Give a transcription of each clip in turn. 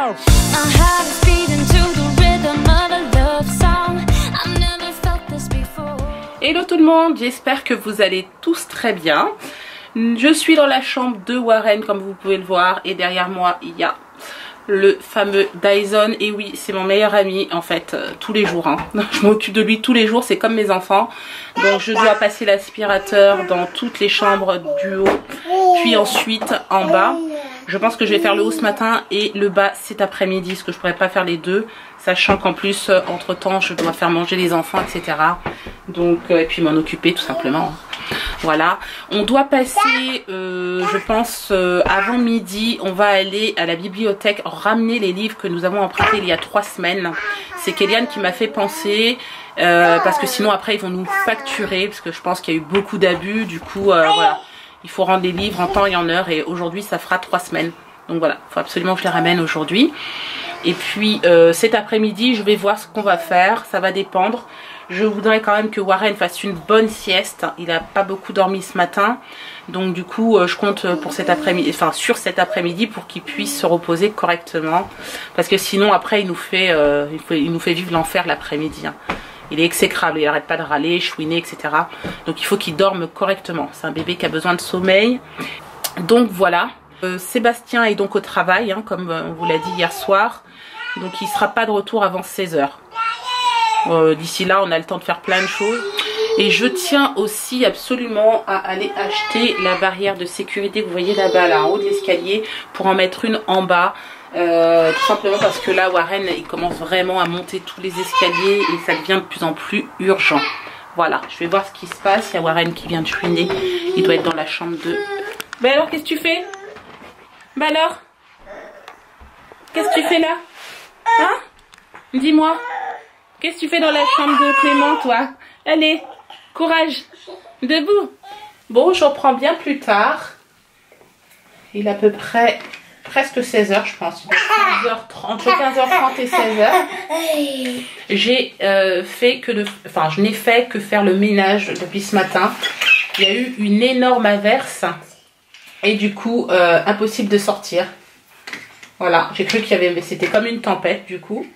house. My heart is beating to the rhythm of a love song. I've never felt this before. Hello tout le monde, j'espère que vous allez tous très bien. Je suis dans la chambre de Warren comme vous pouvez le voir et derrière moi il y a le fameux Dyson. Et oui, c'est mon meilleur ami en fait, tous les jours hein. Je m'occupe de lui tous les jours, c'est comme mes enfants. Donc je dois passer l'aspirateur dans toutes les chambres du haut, puis ensuite en bas. Je pense que je vais faire le haut ce matin et le bas cet après-midi, parce que je pourrais pas faire les deux, sachant qu'en plus entre temps je dois faire manger les enfants, etc. Donc et puis m'en occuper tout simplement. Voilà, on doit passer, je pense, avant midi, on va aller à la bibliothèque ramener les livres que nous avons empruntés il y a 3 semaines. C'est Kéliane qui m'a fait penser, parce que sinon après ils vont nous facturer, parce que je pense qu'il y a eu beaucoup d'abus, du coup voilà, il faut rendre les livres en temps et en heure et aujourd'hui ça fera 3 semaines. Donc voilà, il faut absolument que je les ramène aujourd'hui. Et puis cet après-midi, je vais voir ce qu'on va faire, ça va dépendre. Je voudrais quand même que Warren fasse une bonne sieste. Il n'a pas beaucoup dormi ce matin. Donc du coup, je compte pour cet après-midi, enfin sur cet après-midi pour qu'il puisse se reposer correctement. Parce que sinon après, il nous fait vivre l'enfer l'après-midi. Hein. Il est exécrable, il n'arrête pas de râler, chouiner, etc. Donc il faut qu'il dorme correctement. C'est un bébé qui a besoin de sommeil. Donc voilà. Sébastien est donc au travail, hein, comme on vous l'a dit hier soir. Donc il ne sera pas de retour avant 16 h. D'ici là on a le temps de faire plein de choses. Et je tiens aussi absolument à aller acheter la barrière de sécurité que vous voyez là-bas, là en haut de l'escalier, pour en mettre une en bas. Tout simplement parce que là Warren il commence vraiment à monter tous les escaliers et ça devient de plus en plus urgent. Voilà, je vais voir ce qui se passe. Il y a Warren qui vient de chouiner, il doit être dans la chambre de... Ben alors qu'est-ce que tu fais? Ben alors, qu'est-ce que tu fais là? Hein? Dis-moi. Qu'est-ce que tu fais dans la chambre de Clément, toi? Allez, courage. Debout. Bon, je reprends bien plus tard. Il est à peu près presque 16 h, je pense. 15h30, entre 15h30 et 16 h. J'ai fait que je n'ai fait que faire le ménage depuis ce matin. Il y a eu une énorme averse. Et du coup, impossible de sortir. Voilà, j'ai cru qu'il y avait... Mais c'était comme une tempête, du coup.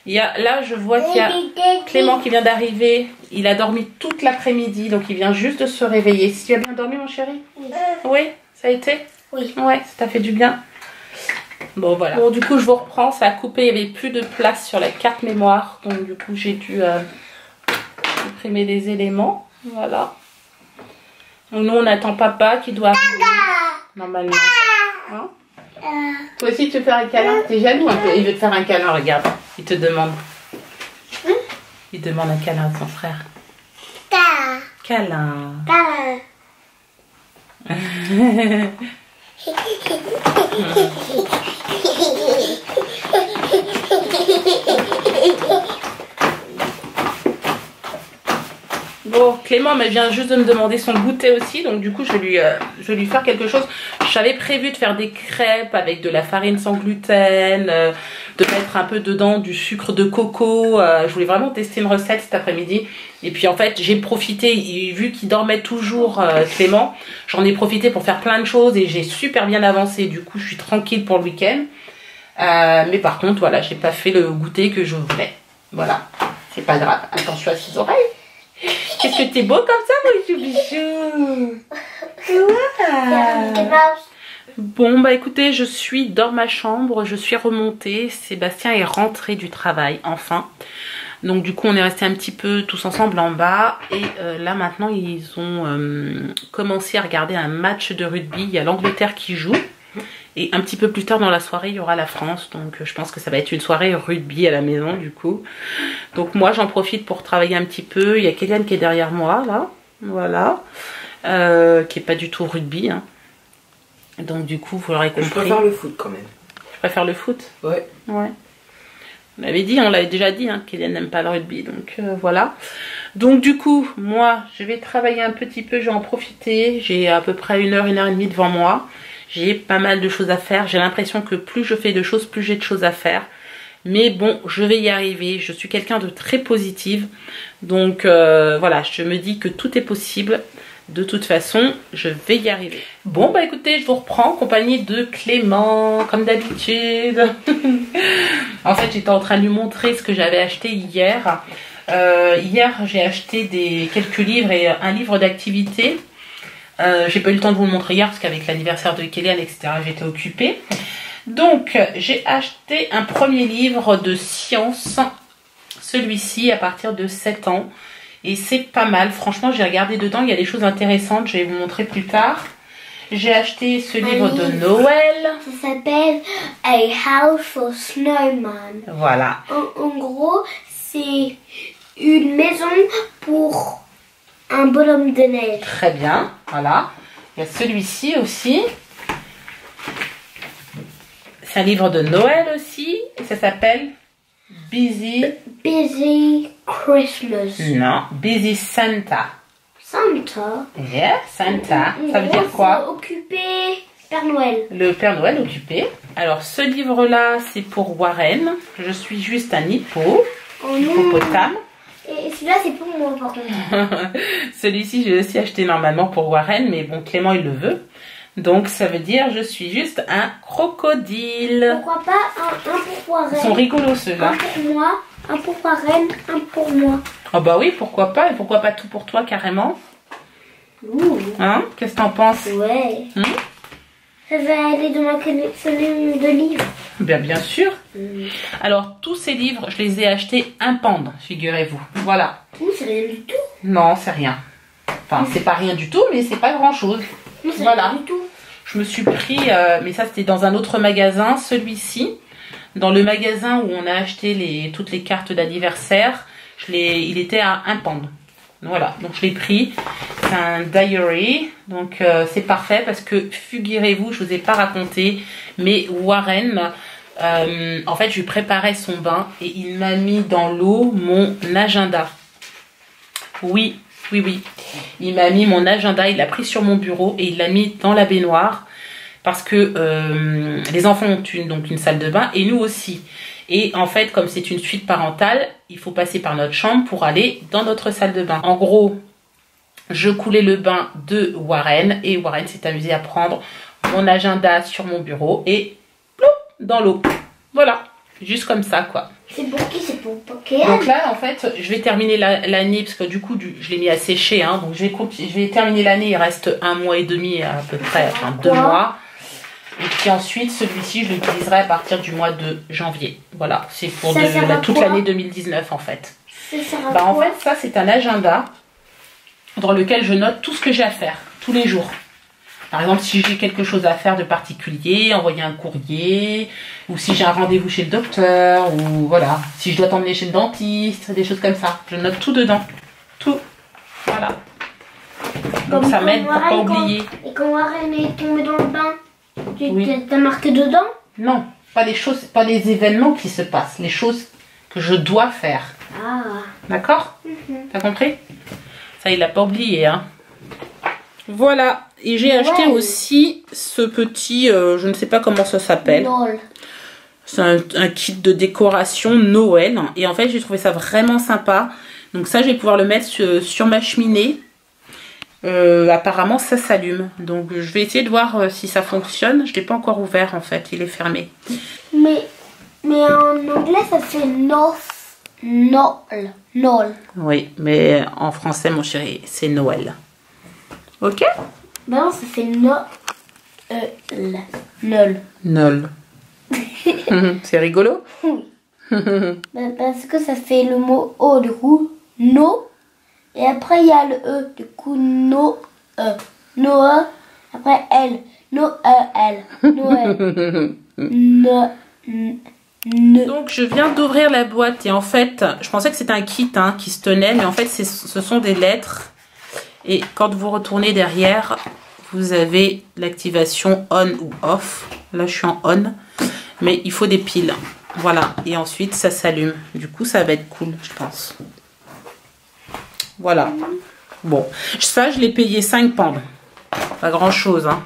Là, je vois qu'il y a Clément qui vient d'arriver. Il a dormi toute l'après-midi, donc il vient juste de se réveiller. Tu as bien dormi, mon chéri? Oui, ça a été? Oui. Ouais, ça t'a fait du bien. Bon, voilà. Bon, du coup, je vous reprends. Ça a coupé, il n'y avait plus de place sur la carte mémoire. Donc, du coup, j'ai dû supprimer des éléments. Voilà. Donc, nous, on attend papa qui doit arriver. Normalement. Hein? Toi aussi, tu veux faire un câlin? T'es jaloux un peu. Il veut te faire un câlin, regarde. Il te demande. Il demande un câlin à son frère. Câlin. Bon, Clément vient juste de me demander son goûter aussi, donc du coup je vais lui faire quelque chose. J'avais prévu de faire des crêpes avec de la farine sans gluten, de mettre un peu dedans du sucre de coco. Je voulais vraiment tester une recette cet après-midi. Et puis en fait j'ai profité, vu qu'il dormait toujours Clément, j'en ai profité pour faire plein de choses et j'ai super bien avancé. Du coup je suis tranquille pour le week-end. Mais par contre voilà, j'ai pas fait le goûter que je voulais. Voilà, c'est pas grave. Attention à ses oreilles. Qu'est-ce que t'es beau comme ça, mon bichou? Wow. Bon, bah écoutez, je suis dans ma chambre, je suis remontée. Sébastien est rentré du travail, enfin. Donc du coup, on est resté un petit peu tous ensemble en bas. Et là, maintenant, ils ont commencé à regarder un match de rugby. Il y a l'Angleterre qui joue. Et un petit peu plus tard dans la soirée, il y aura la France. Donc je pense que ça va être une soirée rugby à la maison du coup. Donc moi j'en profite pour travailler un petit peu. Il y a Kéliane qui est derrière moi là. Voilà. Qui est pas du tout rugby. Hein. Donc du coup vous l'aurez compris. Je préfère le foot quand même. Je préfère le foot? Ouais. Ouais. On l'avait déjà dit, hein, Kéliane n'aime pas le rugby. Donc voilà. Donc du coup, moi je vais travailler un petit peu, je vais en profiter. J'ai à peu près 1 h, 1 h 30 devant moi. J'ai pas mal de choses à faire. J'ai l'impression que plus je fais de choses, plus j'ai de choses à faire. Mais bon, je vais y arriver. Je suis quelqu'un de très positive. Donc voilà, je me dis que tout est possible. De toute façon, je vais y arriver. Bon, bah écoutez, je vous reprends en compagnie de Clément, comme d'habitude. En fait, j'étais en train de lui montrer ce que j'avais acheté hier. Hier, j'ai acheté quelques livres et un livre d'activité. J'ai pas eu le temps de vous le montrer hier parce qu'avec l'anniversaire de Kélian, etc., j'étais occupée. Donc, j'ai acheté un premier livre de science, celui-ci à partir de 7 ans. Et c'est pas mal, franchement, j'ai regardé dedans, il y a des choses intéressantes, je vais vous montrer plus tard. J'ai acheté ce livre de Noël. Ça s'appelle A House for Snowman. Voilà. En gros, c'est une maison pour un bonhomme de neige. Très bien, voilà. Il y a celui-ci aussi. C'est un livre de Noël aussi, et ça s'appelle Busy Christmas. Non, Busy Santa. Santa. Yeah, Santa. Ça veut En gros, dire quoi? c'est occupé Père Noël. Le Père Noël occupé. Alors, ce livre-là, c'est pour Warren. Je suis juste un hippo. Hippopotame. Et celui-là, c'est pour moi, par contre. Celui-ci, j'ai aussi acheté normalement pour Warren, mais bon, Clément, il le veut. Donc, ça veut dire je suis juste un crocodile. Pourquoi pas un pour Warren? Ils sont rigolos, ceux-là. Un pour moi, un pour Warren, un pour moi. Oh bah oui, pourquoi pas? Et pourquoi pas tout pour toi, carrément? Ouh. Hein? Qu'est-ce que t'en penses? Ouais. Hmm? Ça va aller dans ma collection de livres. Bien sûr. Alors, tous ces livres, je les ai achetés un pound, figurez-vous. Voilà. Ouh, c'est rien du tout. Non, c'est rien. Enfin, c'est pas rien du tout, mais c'est pas grand-chose. Non, c'est Voilà. rien du tout. Je me suis pris, mais ça c'était dans un autre magasin, celui-ci. Dans le magasin où on a acheté toutes les cartes d'anniversaire, il était à 1 pound. Voilà, donc je l'ai pris. C'est un diary, donc c'est parfait parce que figurez-vous, je vous ai pas raconté, mais Warren, en fait, je lui préparais son bain et il m'a mis dans l'eau mon agenda. Oui. Il m'a mis mon agenda, il l'a pris sur mon bureau et il l'a mis dans la baignoire parce que les enfants ont donc une salle de bain et nous aussi. Et en fait, comme c'est une suite parentale, il faut passer par notre chambre pour aller dans notre salle de bain. En gros, je coulais le bain de Warren et Warren s'est amusé à prendre mon agenda sur mon bureau et plop, dans l'eau. Voilà, juste comme ça quoi. C'est pour qui? C'est pour Kélian. Donc là, en fait, je vais terminer l'année, parce que du coup, je l'ai mis à sécher, hein, donc je vais terminer l'année, il reste 1 mois et demi à peu près, enfin 2 mois. Et puis ensuite, celui-ci, je l'utiliserai à partir du mois de janvier. Voilà, c'est pour toute l'année 2019 en fait. Ça sert à Bah, en quoi? fait, ça, c'est un agenda dans lequel je note tout ce que j'ai à faire, tous les jours. Par exemple, si j'ai quelque chose à faire de particulier, envoyer un courrier, ou si j'ai un rendez-vous chez le docteur, ou voilà, si je dois t'emmener chez le dentiste, des choses comme ça. Je note tout dedans. Tout. Voilà. Donc ça m'aide pour pas oublier. Et quand Warren est tombé dans le bain, Oui. t'as marqué dedans? Non, pas les événements qui se passent, les choses que je dois faire. Ah. D'accord? T'as compris? Ça, il l'a pas oublié, hein. Voilà, et j'ai acheté aussi ce petit, je ne sais pas comment ça s'appelle. Lol. C'est un kit de décoration Noël. Et en fait, j'ai trouvé ça vraiment sympa. Donc ça, je vais pouvoir le mettre sur ma cheminée. Apparemment, ça s'allume. Donc je vais essayer de voir si ça fonctionne. Je ne l'ai pas encore ouvert en fait, il est fermé. Mais en anglais, ça fait Noël. Oui, mais en français, mon chéri, c'est Noël. Ok? Ben non, ça fait Noël. Nol. C'est rigolo? Ben, parce que ça fait le mot O, du coup, no. Et après, il y a le E, du coup, no, Noël. Après, L, Noël. Noël. Donc je viens d'ouvrir la boîte et en fait, je pensais que c'était un kit hein, qui se tenait, mais en fait ce sont des lettres. Et quand vous retournez derrière, vous avez l'activation on ou off. Là je suis en on, mais il faut des piles. Voilà, et ensuite ça s'allume. Du coup ça va être cool, je pense. Voilà. Bon, ça je l'ai payé 5 pounds. Pas grand chose, hein.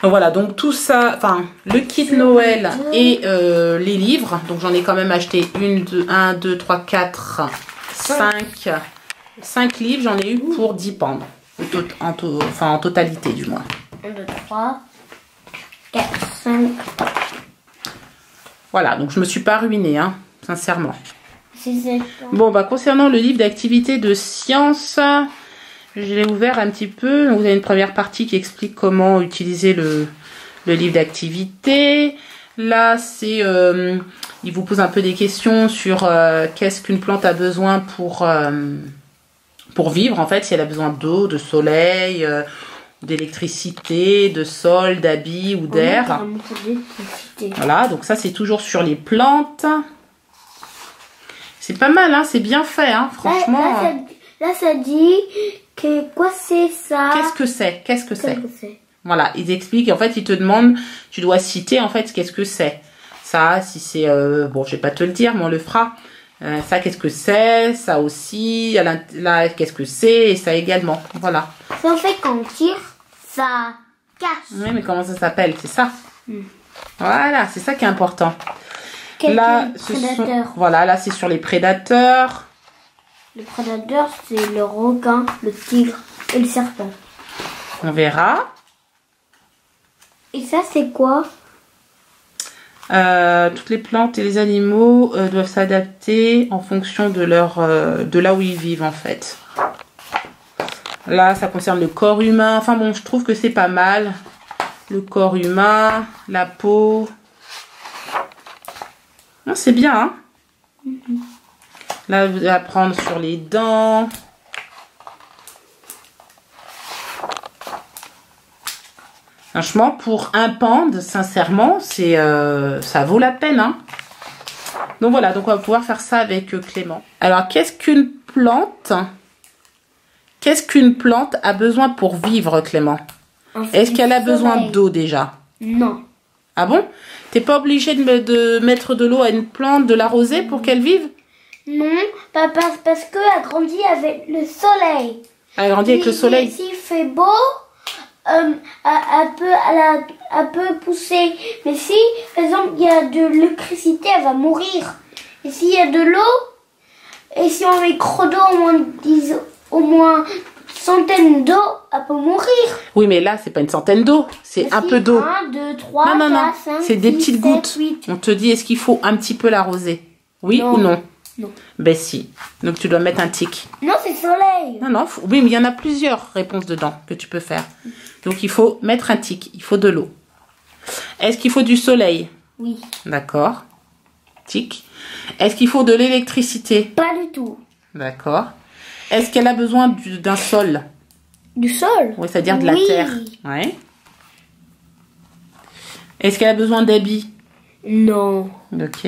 Donc voilà, donc tout ça, enfin le kit Noël et les livres. Donc j'en ai quand même acheté 1, 2, 3, 4, 5 livres. J'en ai eu pour 10 pounds. Enfin en totalité du moins. 1, 2, 3, 4, 5. Voilà, donc je me suis pas ruinée, hein, sincèrement. C'est ça. Bon, bah concernant le livre d'activité de sciences, je l'ai ouvert un petit peu. Donc, vous avez une première partie qui explique comment utiliser le livre d'activité. Là, c'est il vous pose un peu des questions sur qu'est-ce qu'une plante a besoin pour vivre, en fait, si elle a besoin d'eau, de soleil, d'électricité, de sol, d'habits ou d'air. Voilà, donc ça, c'est toujours sur les plantes. C'est pas mal, hein, c'est bien fait, hein, franchement. Là, ça dit que quoi c'est ça? Qu'est-ce que c'est? Qu'est-ce que c'est? Voilà, ils expliquent, en fait, ils te demandent, tu dois citer, en fait, qu'est-ce que c'est. Ça, si c'est, bon, je vais pas te le dire, mais on le fera. Ça, qu'est-ce que c'est? Ça aussi, là, qu'est-ce que c'est? Et ça également, voilà. Ça, en fait, quand on tire, ça casse. Oui, mais comment ça s'appelle? C'est ça. Voilà, c'est ça qui est important. Là, voilà, là, c'est sur les prédateurs. Le prédateur, c'est le requin, le tigre et le serpent. On verra. Et ça, c'est quoi? Toutes les plantes et les animaux doivent s'adapter en fonction de de là où ils vivent, en fait. Là, ça concerne le corps humain. Enfin bon, je trouve que c'est pas mal. Le corps humain, la peau. C'est bien, hein. Là, vous allez apprendre sur les dents. Franchement, pour un pound, sincèrement, ça vaut la peine, hein. Donc voilà, donc on va pouvoir faire ça avec Clément. Alors, qu'est-ce qu'une plante a besoin pour vivre, Clément? Est-ce qu'elle a besoin d'eau déjà? Non. Ah bon? T'es pas obligé de mettre de l'eau à une plante, de l'arroser pour qu'elle vive? Non, parce qu'elle grandit avec le soleil. Elle grandit avec le soleil? S'il fait beau, elle peut pousser. Mais si, par exemple, il y a de l'électricité, elle va mourir. Et s'il y a de l'eau, et si on met trop d'eau, au moins centaines d'eau, elle peut mourir. Oui, mais là, c'est pas une centaine d'eau, c'est un peu d'eau. 1, 2, 3, non, 4, 5, c'est des petites 7, gouttes. 8. On te dit, est-ce qu'il faut un petit peu l'arroser? Oui ou non? Non. Ben si. Donc tu dois mettre un tic. Non, c'est soleil. Non, oui, mais il y en a plusieurs réponses dedans que tu peux faire. Donc il faut mettre un tic, il faut de l'eau. Est-ce qu'il faut du soleil? Oui. D'accord. Tic. Est-ce qu'il faut de l'électricité? Pas du tout. D'accord. Est-ce qu'elle a besoin d'un sol? Du sol? Oui, c'est-à-dire de la terre. Ouais. Est-ce qu'elle a besoin d'habits? Non. Ok.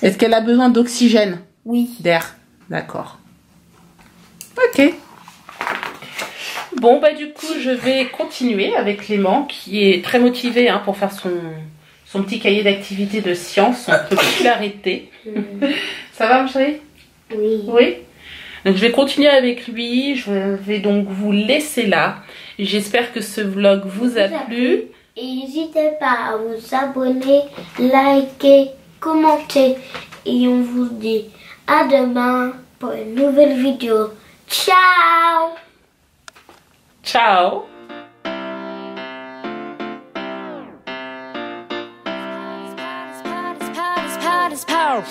Est-ce qu'elle a besoin d'oxygène? Oui. D'air. D'accord. Ok. Bon, bah du coup, je vais continuer avec Clément, qui est très motivé hein, pour faire son petit cahier d'activité de sciences. On ne peut plus l'arrêter. Ça va, ma chérie? Oui. Oui. Donc, je vais continuer avec lui. Je vais donc vous laisser là. J'espère que ce vlog vous a plu. Et n'hésitez pas à vous abonner, liker, commenter. Et on vous dit à demain pour une nouvelle vidéo. Ciao! Ciao! Power.